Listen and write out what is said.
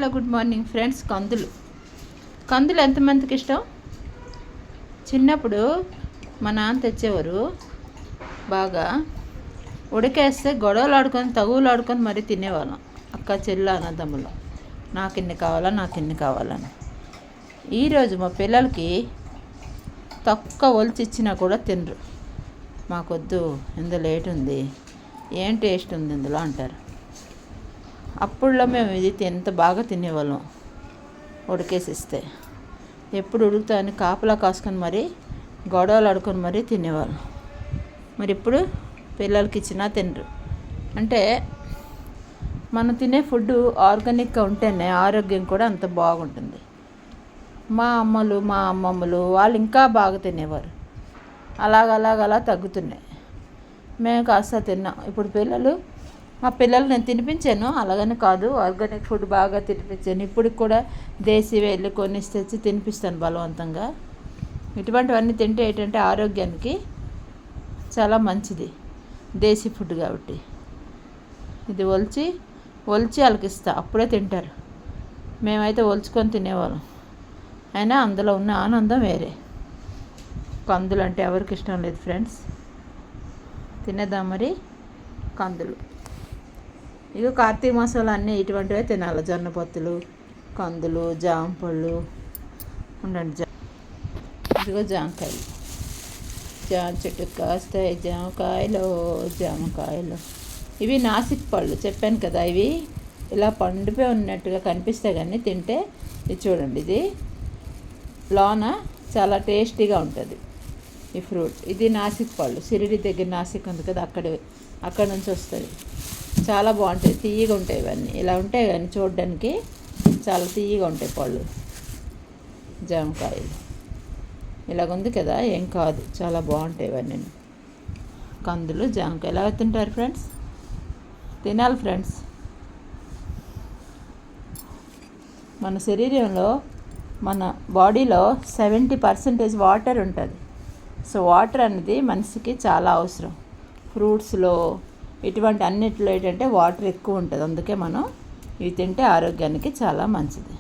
Hello good morning friends. కందులు ఎంతమందికి ఇష్టం? చిన్నప్పుడు మా నాన్న తెచ్చేవారు, బాగా ఉడకేస్తే గొడవలు ఆడుకొని తగువులు ఆడుకొని మరీ తినేవాళ్ళం, అక్క చెల్లి అన్నదమ్ములు. నాకు ఇన్ని కావాలని. ఈరోజు మా పిల్లలకి తక్కువ ఒలిచి ఇచ్చినా కూడా తినరు. మాకొద్దు, ఇందులో లేట్ ఉంది, ఏం టేస్ట్ ఉంది ఇందులో అంటారు. అప్పుడులో మేము ఇది ఎంత బాగా తినేవాళ్ళం, ఉడికేసిస్తే. ఎప్పుడు ఉడుకుతాయని కాపలా కాసుకొని మరీ గొడవలు ఆడుకొని మరీ తినేవాళ్ళం. మరి ఇప్పుడు పిల్లలకి ఇచ్చినా తినరు. అంటే మనం తినే ఫుడ్ ఆర్గానిక్గా ఉంటేనే ఆరోగ్యం కూడా అంత బాగుంటుంది. మా అమ్మమ్మలు వాళ్ళు ఇంకా బాగా తినేవారు. అలా తగ్గుతున్నాయి. మేము కాస్త తిన్నాం. ఇప్పుడు మా పిల్లలు నేను తినిపించాను, అలాగని కాదు, ఆర్గానిక్ ఫుడ్ బాగా తినిపించాను. ఇప్పుడు కూడా దేశీ వెళ్ళి కొన్ని తెచ్చి తినిపిస్తాను బలవంతంగా. ఇటువంటివన్నీ తింటే ఏంటంటే ఆరోగ్యానికి చాలా మంచిది, దేశీ ఫుడ్ కాబట్టి. ఇది ఒలిచి వాళ్ళకి ఇస్తా, అప్పుడే తింటారు. మేమైతే ఒలుచుకొని తినేవాళ్ళం. అయినా అందులో ఉన్న ఆనందం వేరే. కందులు అంటే ఎవరికి ఇష్టం లేదు ఫ్రెండ్స్. తినేద్దాం మరి కందులు. ఇక కార్తీక మాసంలో అన్నీ ఇటువంటివే తినాలి. జొన్నపొత్తులు, కందులు, జామపళ్ళు ఉండండి. ఇదిగో జామకాయలు, జామ చెట్టుకు కాస్తాయి జామకాయలు. ఇవి నాసిక్ పళ్ళు చెప్పాను కదా. ఇవి ఇలా పండిపోయి ఉన్నట్టుగా కనిపిస్తాయి, కానీ తింటే ఇది చూడండి, ఇది లోన చాలా టేస్టీగా ఉంటుంది ఈ ఫ్రూట్. ఇది నాసిక్ పళ్ళు, సిరిడి దగ్గర నాసిక్ ఉంది కదా, అక్కడ నుంచి వస్తుంది. చాలా బాగుంటాయి, తీయగా ఉంటాయి. ఇవన్నీ ఇలా ఉంటాయి కానీ చూడడానికి చాలా తీయగా ఉంటాయి పళ్ళు. జామకాయలు ఇలాగుంది కదా, ఏం కాదు, చాలా బాగుంటాయి ఇవన్నీ. కందులు, జామకాయలు ఎలా తింటారు ఫ్రెండ్స్? తినాలి ఫ్రెండ్స్. మన శరీరంలో, మన బాడీలో 70% వాటర్ ఉంటుంది. సో వాటర్ అనేది మనిషికి చాలా అవసరం. ఫ్రూట్స్లో ఇటువంటి అన్నిటిలో ఏంటంటే వాటర్ ఎక్కువ ఉంటుంది. అందుకే మనం ఇవి తింటే ఆరోగ్యానికి చాలా మంచిది.